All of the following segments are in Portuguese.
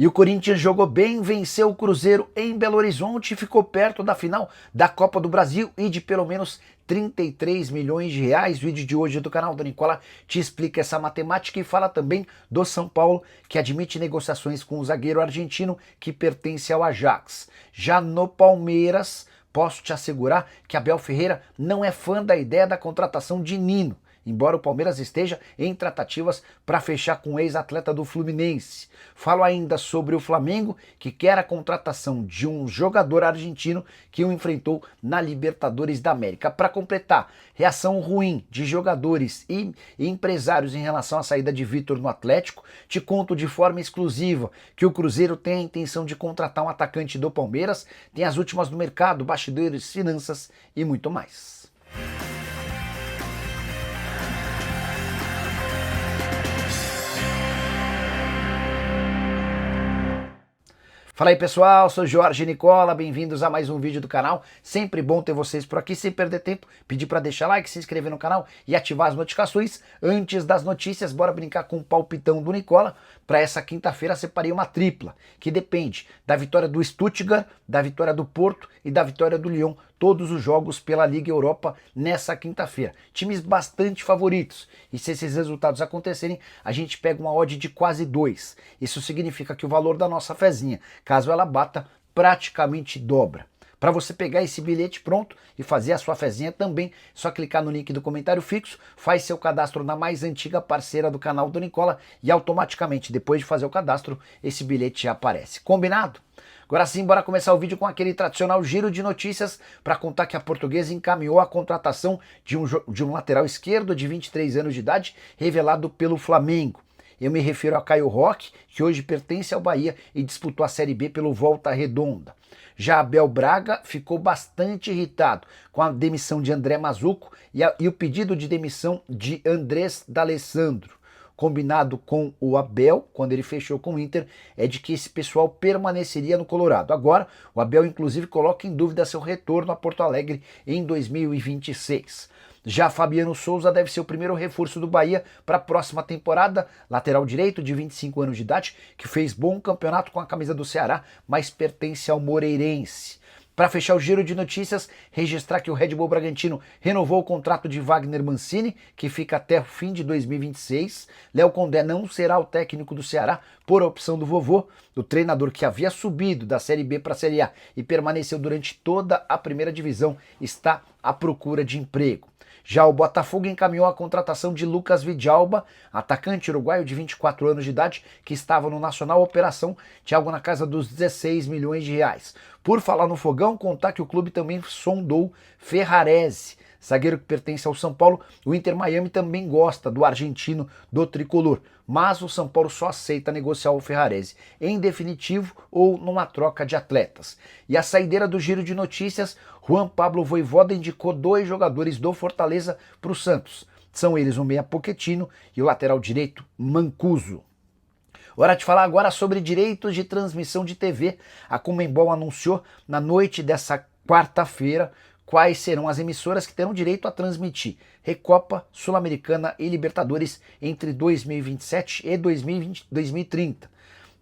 E o Corinthians jogou bem, venceu o Cruzeiro em Belo Horizonte e ficou perto da final da Copa do Brasil e de pelo menos 33 milhões de reais. O vídeo de hoje do canal do Nicola te explica essa matemática e fala também do São Paulo, que admite negociações com o zagueiro argentino que pertence ao Ajax. Já no Palmeiras, posso te assegurar que Abel Ferreira não é fã da ideia da contratação de Nino, embora o Palmeiras esteja em tratativas para fechar com o ex-atleta do Fluminense. Falo ainda sobre o Flamengo, que quer a contratação de um jogador argentino que o enfrentou na Libertadores da América. Para completar, reação ruim de jogadores e empresários em relação à saída de Vitor no Atlético, te conto de forma exclusiva que o Cruzeiro tem a intenção de contratar um atacante do Palmeiras, tem as últimas do mercado, bastidores, finanças e muito mais. Fala aí pessoal, sou Jorge Nicola, bem-vindos a mais um vídeo do canal. Sempre bom ter vocês por aqui, sem perder tempo, pedir para deixar like, se inscrever no canal e ativar as notificações. Antes das notícias, bora brincar com o palpitão do Nicola. Para essa quinta-feira separei uma tripla, que depende da vitória do Stuttgart, da vitória do Porto e da vitória do Lyon. Todos os jogos pela Liga Europa nessa quinta-feira. Times bastante favoritos. E se esses resultados acontecerem, a gente pega uma odd de quase 2. Isso significa que o valor da nossa fezinha, caso ela bata, praticamente dobra. Para você pegar esse bilhete pronto e fazer a sua fezinha também, é só clicar no link do comentário fixo, faz seu cadastro na mais antiga parceira do canal do Nicola e automaticamente, depois de fazer o cadastro, esse bilhete já aparece. Combinado? Agora sim, bora começar o vídeo com aquele tradicional giro de notícias para contar que a Portuguesa encaminhou a contratação de um lateral esquerdo de 23 anos de idade, revelado pelo Flamengo. Eu me refiro a Caio Roque, que hoje pertence ao Bahia e disputou a Série B pelo Volta Redonda. Já Abel Braga ficou bastante irritado com a demissão de André Mazuco e o pedido de demissão de Andrés D'Alessandro. Combinado com o Abel, quando ele fechou com o Inter, é de que esse pessoal permaneceria no Colorado. Agora, o Abel inclusive coloca em dúvida seu retorno a Porto Alegre em 2026. Já Fabiano Souza deve ser o primeiro reforço do Bahia para a próxima temporada, lateral direito de 25 anos de idade, que fez bom campeonato com a camisa do Ceará, mas pertence ao Moreirense. Para fechar o giro de notícias, registrar que o Red Bull Bragantino renovou o contrato de Wagner Mancini, que fica até o fim de 2026. Léo Condé não será o técnico do Ceará por opção do vovô, o treinador que havia subido da Série B para a Série A e permaneceu durante toda a primeira divisão, está à procura de emprego. Já o Botafogo encaminhou a contratação de Lucas Vidalba, atacante uruguaio de 24 anos de idade, que estava no Nacional Operação de algo na casa dos 16 milhões de reais. Por falar no Fogão, contar que o clube também sondou Ferrarese, zagueiro que pertence ao São Paulo. O Inter Miami também gosta do argentino do tricolor, mas o São Paulo só aceita negociar o Ferrarese em definitivo ou numa troca de atletas. E a saideira do giro de notícias, Juan Pablo Vojvoda indicou 2 jogadores do Fortaleza para o Santos. São eles o meia Pochettino e o lateral direito Mancuso. Hora de falar agora sobre direitos de transmissão de TV. A Conmebol anunciou na noite dessa quarta-feira quais serão as emissoras que terão direito a transmitir Recopa, Sul-Americana e Libertadores entre 2027 e 2030.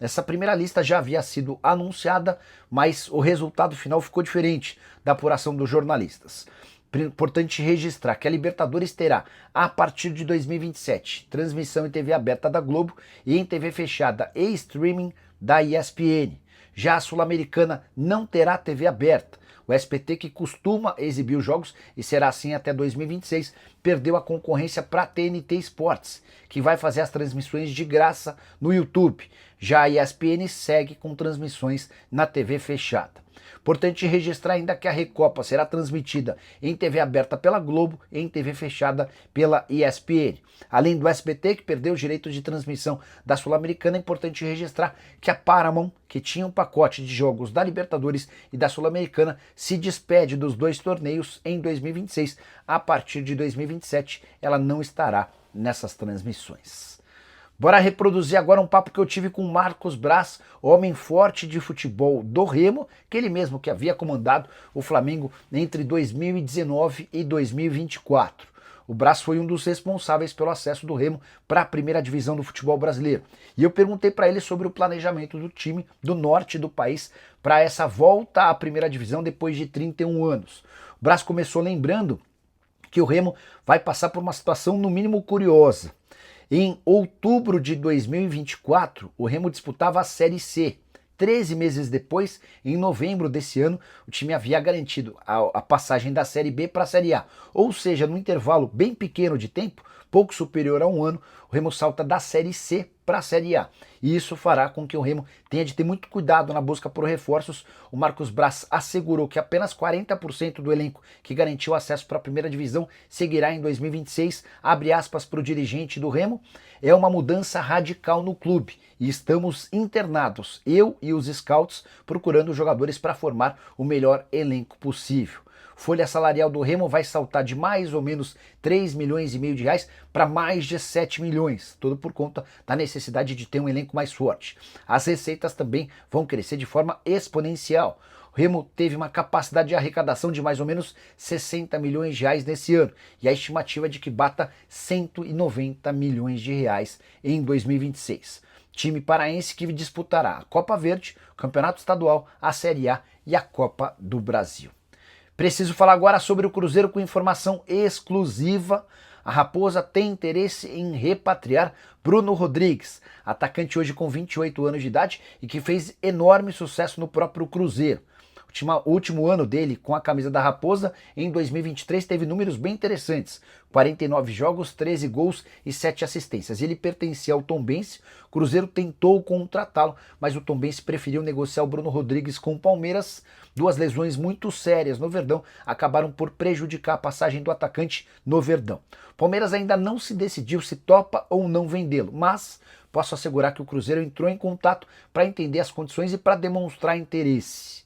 Essa primeira lista já havia sido anunciada, mas o resultado final ficou diferente da apuração dos jornalistas. Importante registrar que a Libertadores terá, a partir de 2027, transmissão em TV aberta da Globo e em TV fechada e streaming da ESPN. Já a Sul-Americana não terá TV aberta. O SBT, que costuma exibir os jogos e será assim até 2026, perdeu a concorrência para a TNT Sports, que vai fazer as transmissões de graça no YouTube. Já a ESPN segue com transmissões na TV fechada. Importante registrar ainda que a Recopa será transmitida em TV aberta pela Globo e em TV fechada pela ESPN. Além do SBT, que perdeu os direitos de transmissão da Sul-Americana, é importante registrar que a Paramount, que tinha um pacote de jogos da Libertadores e da Sul-Americana, se despede dos 2 torneios em 2026. A partir de 2027, ela não estará nessas transmissões. Bora reproduzir agora um papo que eu tive com Marcos Braz, homem forte de futebol do Remo, que ele mesmo que havia comandado o Flamengo entre 2019 e 2024. o Brás foi um dos responsáveis pelo acesso do Remo para a primeira divisão do futebol brasileiro. E eu perguntei para ele sobre o planejamento do time do norte do país para essa volta à primeira divisão depois de 31 anos. O Brás começou lembrando que o Remo vai passar por uma situação no mínimo curiosa. Em outubro de 2024, o Remo disputava a Série C. 13 meses depois, em novembro desse ano, o time havia garantido a passagem da Série B para a Série A. Ou seja, num intervalo bem pequeno de tempo, pouco superior a um ano, o Remo salta da Série C para a Série A. E isso fará com que o Remo tenha de ter muito cuidado na busca por reforços. O Marcos Braz assegurou que apenas 40% do elenco que garantiu acesso para a primeira divisão seguirá em 2026. Abre aspas para o dirigente do Remo. É uma mudança radical no clube e estamos internados, eu e os scouts, procurando jogadores para formar o melhor elenco possível. Folha salarial do Remo vai saltar de mais ou menos 3 milhões e meio de reais para mais de 7 milhões, tudo por conta da necessidade de ter um elenco mais forte. As receitas também vão crescer de forma exponencial. O Remo teve uma capacidade de arrecadação de mais ou menos 60 milhões de reais nesse ano, e a estimativa é de que bata 190 milhões de reais em 2026. Time paraense que disputará a Copa Verde, o Campeonato Estadual, a Série A e a Copa do Brasil. Preciso falar agora sobre o Cruzeiro com informação exclusiva. A Raposa tem interesse em repatriar Bruno Rodrigues, atacante hoje com 28 anos de idade e que fez enorme sucesso no próprio Cruzeiro. O último ano dele com a camisa da Raposa, em 2023, teve números bem interessantes. 49 jogos, 13 gols e 7 assistências. Ele pertencia ao Tombense, o Cruzeiro tentou contratá-lo, mas o Tombense preferiu negociar o Bruno Rodrigues com o Palmeiras. Duas lesões muito sérias no Verdão acabaram por prejudicar a passagem do atacante no Verdão. O Palmeiras ainda não se decidiu se topa ou não vendê-lo, mas posso assegurar que o Cruzeiro entrou em contato para entender as condições e para demonstrar interesse.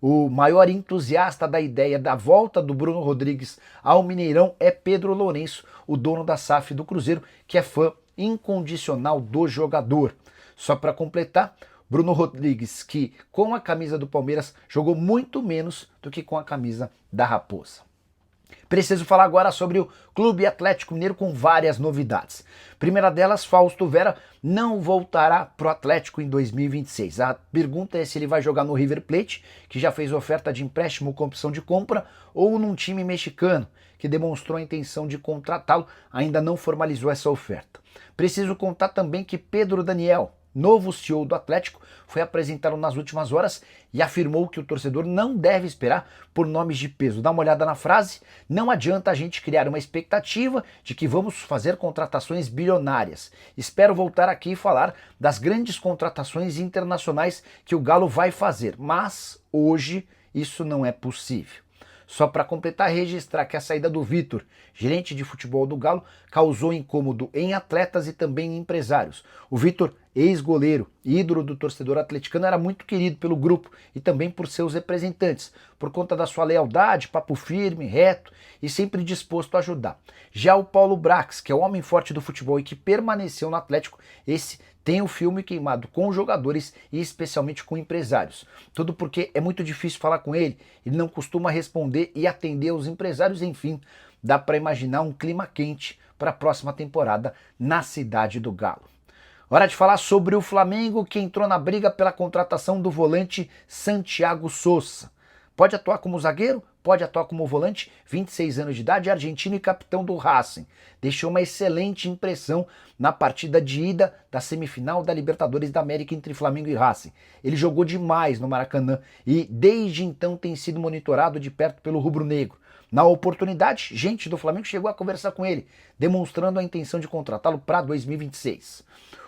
O maior entusiasta da ideia da volta do Bruno Rodrigues ao Mineirão é Pedro Lourenço, o dono da SAF do Cruzeiro, que é fã incondicional do jogador. Só para completar, Bruno Rodrigues, que com a camisa do Palmeiras jogou muito menos do que com a camisa da Raposa. Preciso falar agora sobre o Clube Atlético Mineiro com várias novidades. Primeira delas, Fausto Vera não voltará para o Atlético em 2026. A pergunta é se ele vai jogar no River Plate, que já fez oferta de empréstimo com opção de compra, ou num time mexicano, que demonstrou a intenção de contratá-lo, ainda não formalizou essa oferta. Preciso contar também que Pedro Daniel, novo CEO do Atlético, foi apresentado nas últimas horas e afirmou que o torcedor não deve esperar por nomes de peso. Dá uma olhada na frase: não adianta a gente criar uma expectativa de que vamos fazer contratações bilionárias. Espero voltar aqui e falar das grandes contratações internacionais que o Galo vai fazer, mas hoje isso não é possível. Só para completar, registrar que a saída do Vitor, gerente de futebol do Galo, causou incômodo em atletas e também em empresários. O Vitor, ex-goleiro, ídolo do torcedor atleticano, era muito querido pelo grupo e também por seus representantes, por conta da sua lealdade, papo firme, reto e sempre disposto a ajudar. Já o Paulo Brax, que é o homem forte do futebol e que permaneceu no Atlético, esse tem o filme queimado com jogadores e especialmente com empresários. Tudo porque é muito difícil falar com ele, ele não costuma responder e atender aos empresários, enfim, dá para imaginar um clima quente para a próxima temporada na cidade do Galo. Hora de falar sobre o Flamengo, que entrou na briga pela contratação do volante Santiago Sousa. Pode atuar como zagueiro, pode atuar como volante, 26 anos de idade, argentino e capitão do Racing. Deixou uma excelente impressão na partida de ida da semifinal da Libertadores da América entre Flamengo e Racing. Ele jogou demais no Maracanã e desde então tem sido monitorado de perto pelo rubro-negro. Na oportunidade, gente do Flamengo chegou a conversar com ele, demonstrando a intenção de contratá-lo para 2026.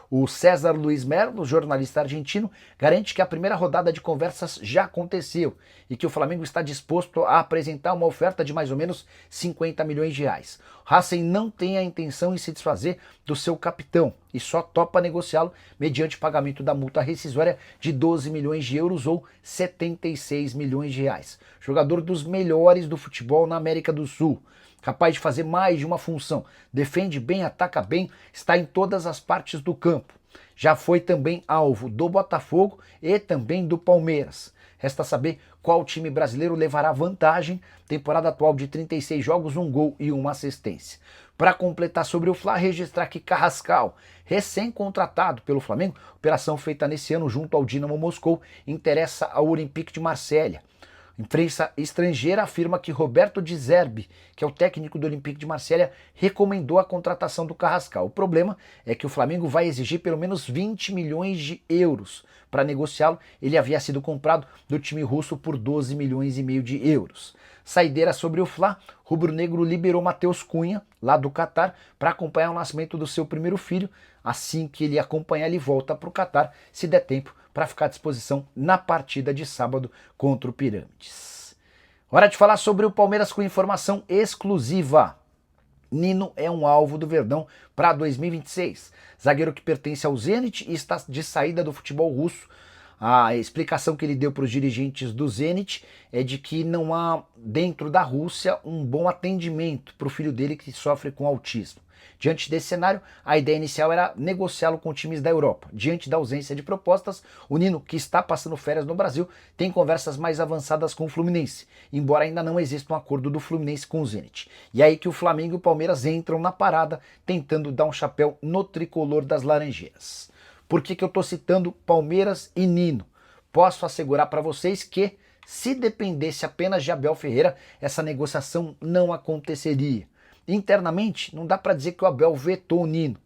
O César Luiz Merlo, jornalista argentino, garante que a primeira rodada de conversas já aconteceu e que o Flamengo está disposto a apresentar uma oferta de mais ou menos 50 milhões de reais. O Racing não tem a intenção em se desfazer do seu capitão e só topa negociá-lo mediante pagamento da multa rescisória de 12 milhões de euros ou 76 milhões de reais. Jogador dos melhores do futebol na América do Sul, capaz de fazer mais de uma função, defende bem, ataca bem, está em todas as partes do campo. já foi também alvo do Botafogo e também do Palmeiras. Resta saber qual time brasileiro levará vantagem. Temporada atual de 36 jogos, 1 gol e 1 assistência. Para completar sobre o Fla, registrar que Carrascal, recém-contratado pelo Flamengo, operação feita nesse ano junto ao Dinamo Moscou, interessa ao Olympique de Marselha. Imprensa estrangeira afirma que Roberto De Zerbi, que é o técnico do Olympique de Marselha, recomendou a contratação do Carrascal. O problema é que o Flamengo vai exigir pelo menos 20 milhões de euros para negociá-lo. Ele havia sido comprado do time russo por 12 milhões e meio de euros. Saideira sobre o Fla, rubro-negro liberou Matheus Cunha, lá do Catar, para acompanhar o nascimento do seu primeiro filho. Assim que ele acompanhar, ele volta para o Catar, se der tempo, para ficar à disposição na partida de sábado contra o Pirâmides. Hora de falar sobre o Palmeiras com informação exclusiva. Nino é um alvo do Verdão para 2026. Zagueiro que pertence ao Zenit e está de saída do futebol russo. A explicação que ele deu para os dirigentes do Zenit é de que não há dentro da Rússia um bom atendimento para o filho dele que sofre com autismo. Diante desse cenário, a ideia inicial era negociá-lo com times da Europa. Diante da ausência de propostas, o Nino, que está passando férias no Brasil, tem conversas mais avançadas com o Fluminense, embora ainda não exista um acordo do Fluminense com o Zenit. E é aí que o Flamengo e o Palmeiras entram na parada, tentando dar um chapéu no tricolor das Laranjeiras. Por que eu estou citando Palmeiras e Nino? Posso assegurar para vocês que, se dependesse apenas de Abel Ferreira, essa negociação não aconteceria. Internamente, não dá para dizer que o Abel vetou o Nino,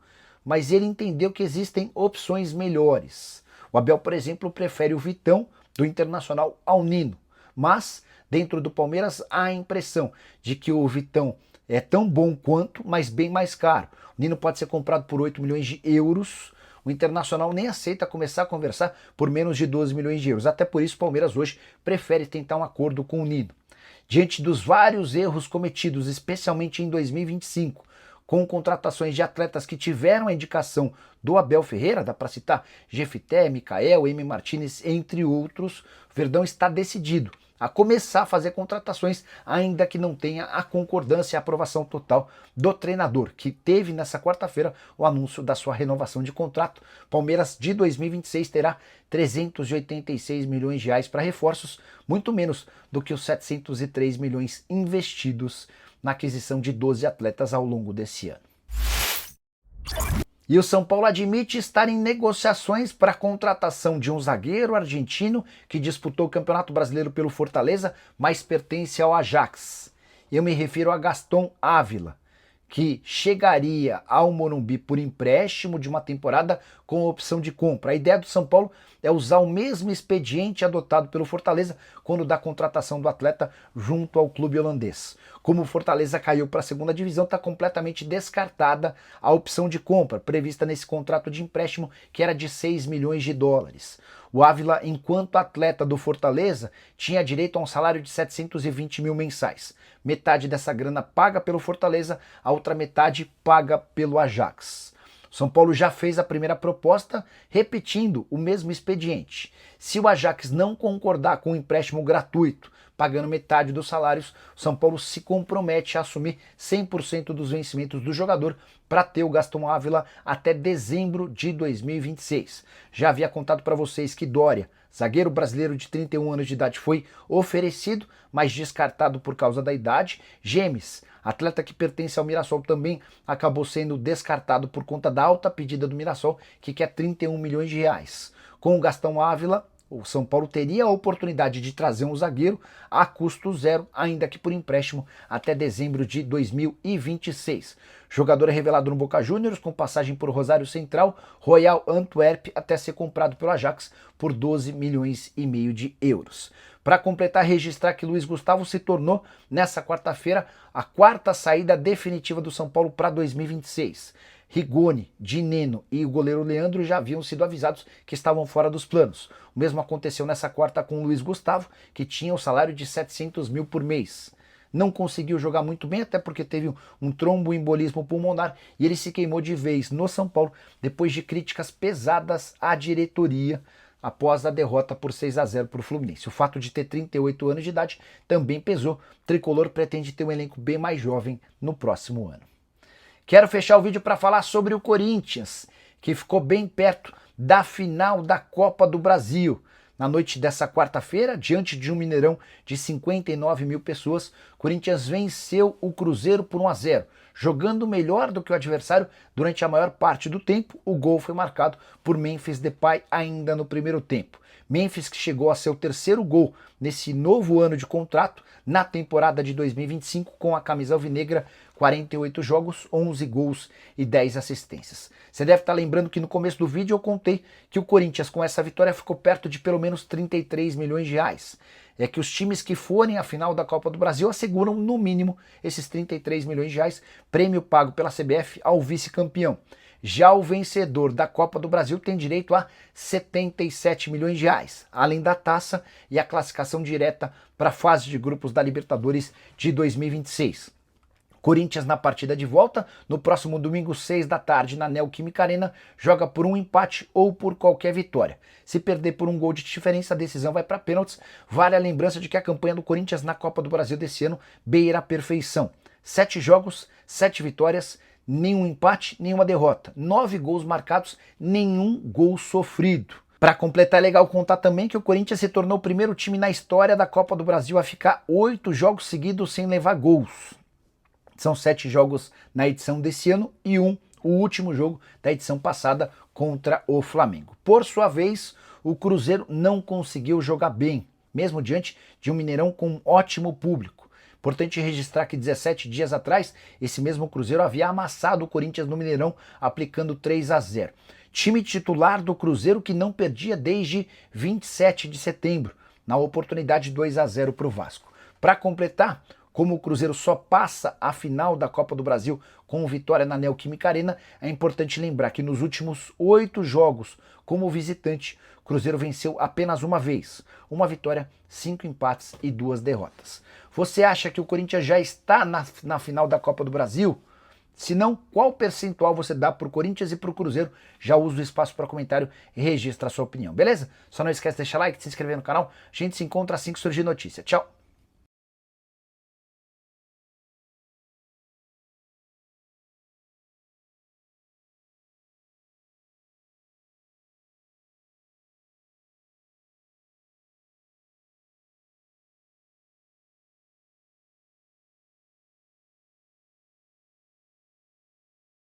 mas ele entendeu que existem opções melhores. O Abel, por exemplo, prefere o Vitão do Internacional ao Nino, mas dentro do Palmeiras há a impressão de que o Vitão é tão bom quanto, mas bem mais caro. O Nino pode ser comprado por 8 milhões de euros, o Internacional nem aceita começar a conversar por menos de 12 milhões de euros. Até por isso o Palmeiras hoje prefere tentar um acordo com o Nino. Diante dos vários erros cometidos, especialmente em 2025, com contratações de atletas que tiveram a indicação do Abel Ferreira, dá para citar Jefité, Mikael, M. Martinez, entre outros, o Verdão está decidido a começar a fazer contratações, ainda que não tenha a concordância e a aprovação total do treinador, que teve nessa quarta-feira o anúncio da sua renovação de contrato. Palmeiras de 2026 terá 386 milhões de reais para reforços, muito menos do que os 703 milhões investidos na aquisição de 12 atletas ao longo desse ano. E o São Paulo admite estar em negociações para a contratação de um zagueiro argentino que disputou o Campeonato Brasileiro pelo Fortaleza, mas pertence ao Ajax. Eu me refiro a Gaston Ávila, que chegaria ao Morumbi por empréstimo de uma temporada com opção de compra. A ideia do São Paulo é usar o mesmo expediente adotado pelo Fortaleza quando da contratação do atleta junto ao clube holandês. Como o Fortaleza caiu para a segunda divisão, está completamente descartada a opção de compra prevista nesse contrato de empréstimo, que era de 6 milhões de dólares. O Ávila, enquanto atleta do Fortaleza, tinha direito a um salário de 720 mil mensais. Metade dessa grana paga pelo Fortaleza, a outra metade paga pelo Ajax. São Paulo já fez a primeira proposta, repetindo o mesmo expediente. Se o Ajax não concordar com o empréstimo gratuito, pagando metade dos salários, o São Paulo se compromete a assumir 100% dos vencimentos do jogador para ter o Gaston Ávila até dezembro de 2026. Já havia contado para vocês que Dória, zagueiro brasileiro de 31 anos de idade, foi oferecido, mas descartado por causa da idade. Gemes, atleta que pertence ao Mirassol, também acabou sendo descartado por conta da alta pedida do Mirassol, que quer 31 milhões de reais. Com o Gaston Ávila, o São Paulo teria a oportunidade de trazer um zagueiro a custo zero, ainda que por empréstimo, até dezembro de 2026. Jogador é revelado no Boca Juniors, com passagem por Rosário Central, Royal Antwerp, até ser comprado pelo Ajax por 12 milhões e meio de euros. Para completar, registrar que Luiz Gustavo se tornou, nessa quarta-feira, a quarta saída definitiva do São Paulo para 2026. Rigoni, Dineno e o goleiro Leandro já haviam sido avisados que estavam fora dos planos. O mesmo aconteceu nessa quarta com o Luiz Gustavo, que tinha o salário de 700 mil por mês. Não conseguiu jogar muito bem, até porque teve um tromboembolismo pulmonar e ele se queimou de vez no São Paulo depois de críticas pesadas à diretoria após a derrota por 6-0 para o Fluminense. O fato de ter 38 anos de idade também pesou. O tricolor pretende ter um elenco bem mais jovem no próximo ano. Quero fechar o vídeo para falar sobre o Corinthians, que ficou bem perto da final da Copa do Brasil. Na noite dessa quarta-feira, diante de um Mineirão de 59 mil pessoas, Corinthians venceu o Cruzeiro por 1-0. Jogando melhor do que o adversário durante a maior parte do tempo, o gol foi marcado por Memphis Depay ainda no primeiro tempo. Memphis, que chegou a seu terceiro gol nesse novo ano de contrato, na temporada de 2025, com a camisa alvinegra, 48 jogos, 11 gols e 10 assistências. Você deve estar lembrando que no começo do vídeo eu contei que o Corinthians, com essa vitória, ficou perto de pelo menos 33 milhões de reais. É que os times que forem à final da Copa do Brasil asseguram, no mínimo, esses 33 milhões de reais, prêmio pago pela CBF ao vice-campeão. Já o vencedor da Copa do Brasil tem direito a 77 milhões de reais, além da taça e a classificação direta para a fase de grupos da Libertadores de 2026. Corinthians, na partida de volta, no próximo domingo, 6 da tarde, na Neoquímica Arena, joga por um empate ou por qualquer vitória. Se perder por um gol de diferença, a decisão vai para pênaltis. Vale a lembrança de que a campanha do Corinthians na Copa do Brasil desse ano beira a perfeição. 7 jogos, 7 vitórias, nenhum empate, nenhuma derrota. 9 gols marcados, nenhum gol sofrido. Para completar, é legal contar também que o Corinthians se tornou o primeiro time na história da Copa do Brasil a ficar 8 jogos seguidos sem levar gols. São 7 jogos na edição desse ano e o último jogo da edição passada contra o Flamengo. Por sua vez, o Cruzeiro não conseguiu jogar bem, mesmo diante de um Mineirão com um ótimo público. Importante registrar que 17 dias atrás, esse mesmo Cruzeiro havia amassado o Corinthians no Mineirão, aplicando 3-0. Time titular do Cruzeiro que não perdia desde 27 de setembro, na oportunidade 2-0 para o Vasco. Para completar, como o Cruzeiro só passa a final da Copa do Brasil com vitória na Neoquímica Arena, é importante lembrar que nos últimos 8 jogos como visitante, o Cruzeiro venceu apenas uma vez. Uma vitória, 5 empates e 2 derrotas. Você acha que o Corinthians já está na final da Copa do Brasil? Se não, qual percentual você dá para o Corinthians e para o Cruzeiro? Já usa o espaço para comentário e registra a sua opinião, beleza? Só não esquece de deixar like, de se inscrever no canal. A gente se encontra assim que surgir notícia. Tchau!